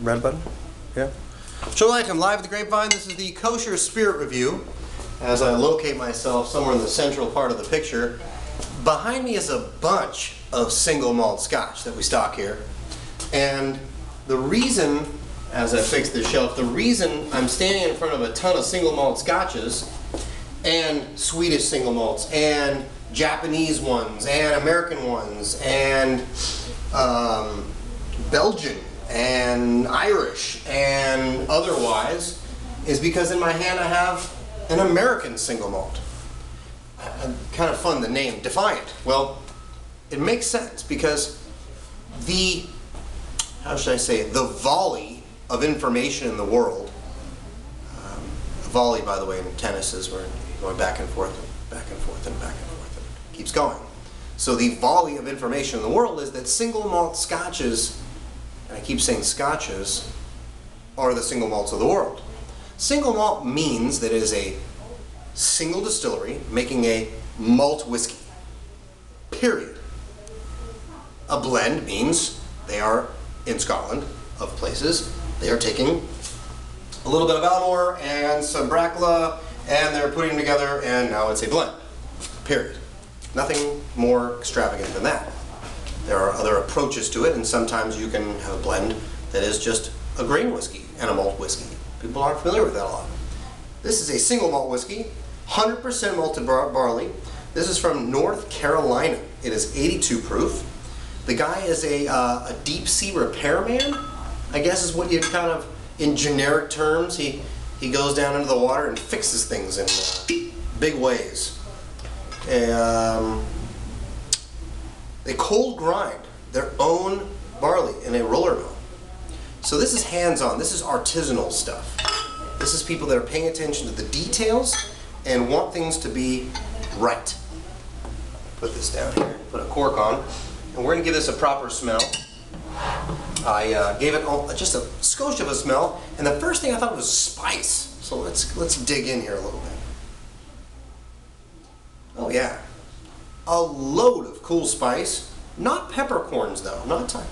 Red button? Yeah. Shalom, I'm live at the Grapevine. This is the Kosher Spirit Review. As I locate myself somewhere in the central part of the picture, behind me is a bunch of single malt scotch that we stock here. And the reason, as I fix this shelf, the reason I'm standing in front of a ton of single malt scotches and Swedish single malts and Japanese ones and American ones and Belgian and Irish and otherwise is because in my hand I have an American single malt. Kind of fun, the name, Defiant. Well, it makes sense because the, how should I say it, the volley of information in the world, volley, by the way, in tennis is where you're going back and forth and back and forth and back and forth and it keeps going. So the volley of information in the world is that single malt scotches, and I keep saying scotches, are the single malts of the world. Single malt means that it is a single distillery making a malt whiskey, period. A blend means they are in Scotland, of places, they are taking a little bit of Almore and some Brackla and they're putting them together and now it's a blend, period. Nothing more extravagant than that. There are other approaches to it, and sometimes you can have a blend that is just a grain whiskey and a malt whiskey. People aren't familiar with that a lot. This is a single malt whiskey, 100% malted barley. This is from North Carolina. It is 82 proof. The guy is a deep sea repairman, I guess is what you'd kind of, in generic terms, he goes down into the water and fixes things in big ways. They cold grind their own barley in a roller mill. So this is hands-on, this is artisanal stuff. This is people that are paying attention to the details and want things to be right. Put this down here, put a cork on, and we're gonna give this a proper smell. I gave it just a skosh of a smell, and the first thing I thought was spice. So let's dig in here a little bit. Oh yeah, a load of cool spice. Not peppercorns though, not time.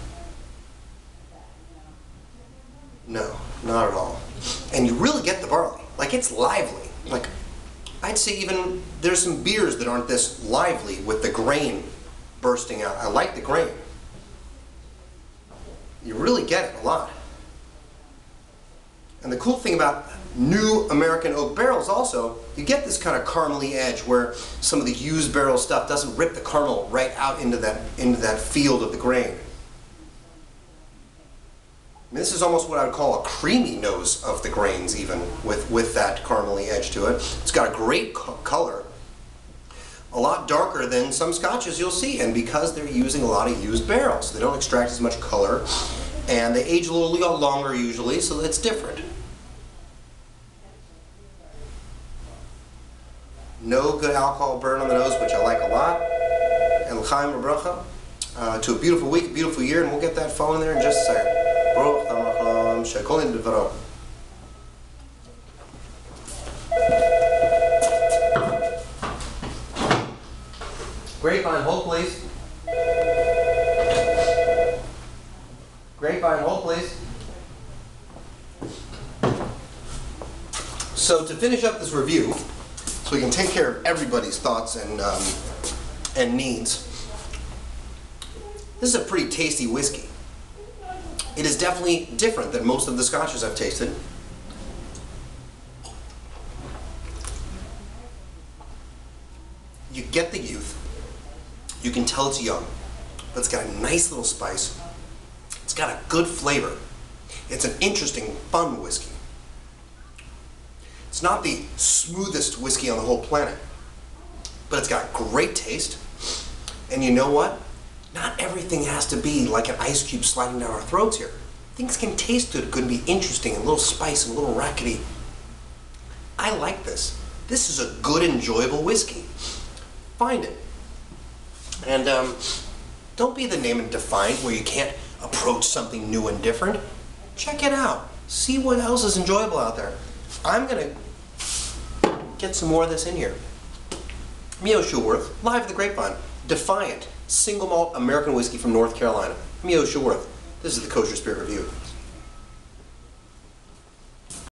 No, not at all. And you really get the barley. Like, it's lively. Like, I'd say even there's some beers that aren't this lively with the grain bursting out. I like the grain. You really get it a lot. And the cool thing about new American oak barrels also, you get this kind of caramely edge where some of the used barrel stuff doesn't rip the caramel right out into that field of the grain. I mean, this is almost what I would call a creamy nose of the grains, even with that caramely edge to it. It's got a great color, a lot darker than some scotches you'll see, and because they're using a lot of used barrels, they don't extract as much color, and they age a little longer usually, so it's different. No good alcohol burn on the nose, which I like a lot. And l'chaim u'bracha to a beautiful week, a beautiful year, and we'll get that phone in there in just a second. Grapevine, hold please. Grapevine, hold please. So to finish up this review, so we can take care of everybody's thoughts and needs, this is a pretty tasty whiskey. It is definitely different than most of the scotches I've tasted. You get the youth. You can tell it's young, but it's got a nice little spice. It's got a good flavor. It's an interesting, fun whiskey. It's not the smoothest whiskey on the whole planet, but it's got great taste. And you know what? Not everything has to be like an ice cube sliding down our throats here. Things can taste good, could be interesting, and a little spice and a little rackety. I like this. This is a good, enjoyable whiskey. Find it. And don't be the name and Defiant where you can't approach something new and different. Check it out. See what else is enjoyable out there. I'm gonna get some more of this in here. Yehoshua Werth, live at the Grapevine. Defiant, single malt American whiskey from North Carolina. I'm Yehoshua Werth. This is the Kosher Spirit Review.